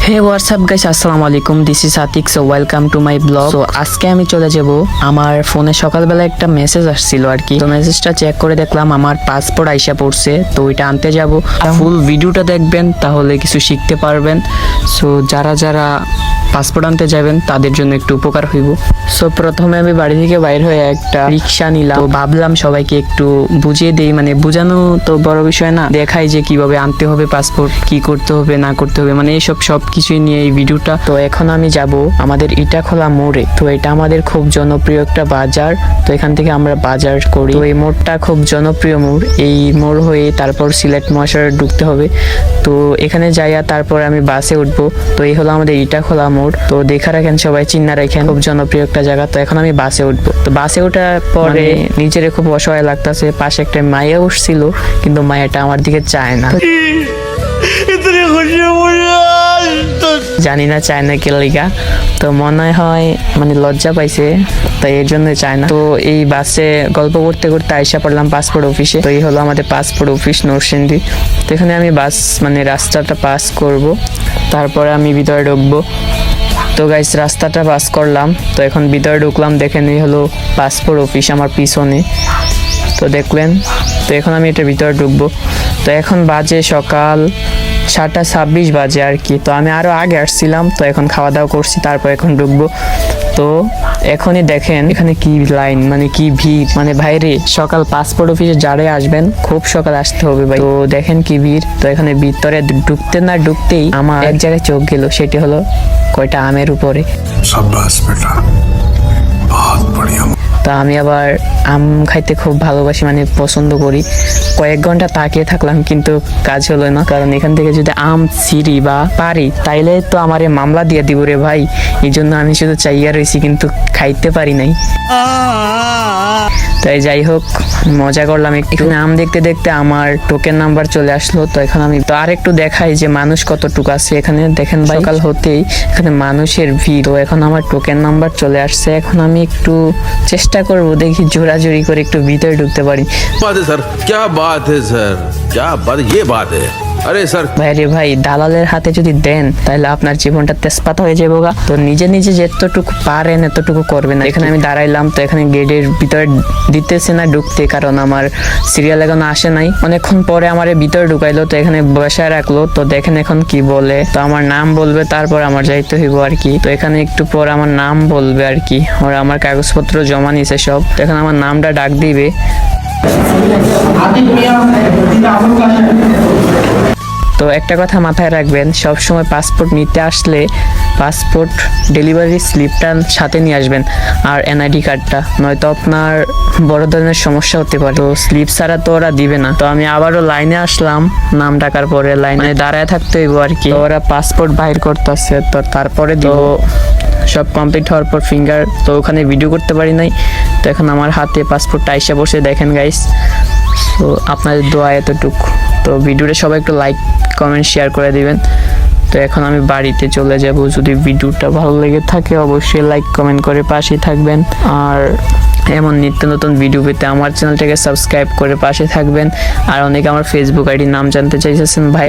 হে WhatsApp guys, আসসালামু আলাইকুম। This is Atik, so welcome to my blog. So আজকে আমি চলে যাব, আমার ফোনে সকালবেলা একটা মেসেজ আসছিল আর কি। তো মেসেজটা চেক করে দেখলাম আমার পাসপোর্ট আইসা পড়ছে, তো ওইটা আনতে যাব। ফুল ভিডিওটা দেখবেন, তাহলে কিছু শিখতে পারবেন। সো যারা যারা পাসপোর্ট আনতে যাবেন তাদের জন্য একটু উপকার হইব। সো প্রথমে আমি বাড়ি থেকে বাইর হয়ে একটা রিক্সা নিলাম। তো ভাবলাম সবাইকে একটু বুঝিয়ে দেই, মানে বোঝানো তো বড় বিষয় না, দেখাই যে কিভাবে আনতে হবে পাসপোর্ট, কি করতে হবে না করতে হবে, মানে এইসব সব কিছুই নিয়ে এই ভিডিওটা। তো এখন আমি যাব আমাদের ইটাখোলা মোড়ে। তো এটা আমাদের খুব জনপ্রিয় একটা বাজার, তো এখান থেকে আমরা বাজার করি। তো এই মোড়টা খুব জনপ্রিয় মোড়। এই মোড় হয়ে তারপর সিলেট মহাশয়ে ঢুকতে হবে। তো এখানে যাইয়া তারপর আমি বাসে উঠবো। তো এই হলো আমাদের ইটাখোলা মোড়। তো দেখা রাখেন, সবাই চিন্না রাখেন, খুব জনপ্রিয় একটা জায়গা। তো এখন আমি বাসে উঠবো। তো বাসে ওঠার পরে নিজের খুব অসহায় লাগতেছে। পাশে একটা মায়া উঠছিল, কিন্তু মায়াটা আমার দিকে চায় না। জানি না চায় না কে লিগা, তো মনে হয় মানে লজ্জা পাইছে, তাই এর জন্য চায় না। তো এই বাসে গল্প করতে করতে আইসা পড়লাম পাসপোর্ট অফিসে। তো এই হলো আমাদের পাসপোর্ট অফিস নরসিংদী। তো এখানে আমি বাস মানে রাস্তাটা পাস করব, তারপরে আমি ভিতরে ঢুকবো। তো গাইস, রাস্তাটা পাস করলাম, তো এখন ভিতরে ঢুকলাম। দেখেন এই হলো পাসপোর্ট অফিস আমার পিছনে, তো দেখলেন। তো এখন আমি এটা ভিতরে ঢুকবো। তো এখন বাজে সকাল 7:26 বাজে আর কি। তো আমি আরো আগে আসছিলাম, তো এখন খাওয়া দাওয়া করছি, তারপর এখন ঢুকবো। তো এখনই দেখেন এখানে কি লাইন, মানে কি ভিড়, মানে ভাইরে সকাল পাসপোর্ট অফিসে যারা আসবেন খুব সকাল আসতে হবে ভাই। তো দেখেন কি ভিড়। তো এখানে ভিতরে ঢুকতে না ঢুকতেই আমার এক জায়গায় চোখ গেল, সেটি হলো কয়টা আমের উপরে। शाबाश बेटा, बहुत बढ़िया। তা আমি আবার আম খাইতে খুব ভালোবাসি, মানে পছন্দ করি। কয়েক ঘন্টা তাকিয়ে থাকলাম, কিন্তু কাজ হলো না, কারণ এখান থেকে যদি আম ছিঁড়ি বা পারি তাইলে তো আমারে মামলা দিয়ে দিব রে ভাই। এই জন্য আমি শুধু চাইয়া রয়েছি, কিন্তু খাইতে পারি নাই। তাই যাই হোক, মজা করলাম একটু। আম দেখতে দেখতে আমার টোকেন নাম্বার চলে আসলো। তো এখন আমি তো আর একটু দেখাই যে মানুষ কতটুকু আছে এখানে। দেখেন ভাই, সকাল হতেই এখানে মানুষের ভিড়। তো এখন আমার টোকেন নাম্বার চলে আসছে। এখন আমি একটু চেষ্টা করব, দেখি জোরাজুরি করে একটু ভিতরে ঢুকতে পারি। बात है सर, क्या बात है सर, क्या बात, ये बात है। अरे सर ভাই রে ভাই, দালালের হাতে যদি দেন তাহলে আপনার জীবনটা তেজপাতা হয়ে যাবে গা। তো নিজে নিজে যতটুকু পারেন এতটুকু করবেন। এখানে আমি দাঁড়াইলাম, তো এখানে গেটের ভিতরে দিতেছে না ঢুকতে, কারণ আমার সিরিয়াল এখনো আসে নাই। অনেকক্ষণ পরে আমার ভিতরে ঢুকাইলো, তো এখানে বসায় রাখলো। তো দেখেন এখন কি বলে। তো আমার নাম বলবে, তারপর আমার যাইতে হইব আর কি। তো এখানে একটু পর আমার নাম বলবে আর কি। ওরা আমার কাগজপত্র জমা নিছে সব। তো এখন আমার নামটা ডাক দিবে। তো একটা কথা মাথায় রাখবেন, সব সময় পাসপোর্ট নিতে আসলে পাসপোর্ট ডেলিভারি স্লিপটা সাথে নিয়ে আসবেন, আর এনআইডি কার্ডটা, নয়তো আপনার বড় ধরনের সমস্যা হতে পারে। তো স্লিপ ছাড়া তো ওরা দিবে না। তো আমি আবারও লাইনে আসলাম, নাম ডাকার পরে লাইনে দাঁড়ায় থাকতে হইব আর কি। তো ওরা পাসপোর্ট বাইর করতেছে, তো তারপরে তো সব কমপ্লিট হওয়ার পর ফিঙ্গার, তো ওখানে ভিডিও করতে পারি নাই। তো এখন আমার হাতে পাসপোর্টটা আইসা বসে, দেখেন গাইস। তো আপনাদের দোয়া এতটুকু। তো ভিডিওটা সবাই একটু লাইক কমেন্ট শেয়ার করে দিবেন। তো এখন আমি বাড়িতে চলে যাব। যদি ভিডিওটা ভালো লেগে থাকে অবশ্যই লাইক কমেন্ট করে পাশে থাকবেন, আর এমন নিত্য নতুন ভিডিও পেতে আমার চ্যানেলটাকে সাবস্ক্রাইব করে পাশে থাকবেন। আর অনেকে আমার ফেসবুক আইডির নাম জানতে চাইছেন ভাই।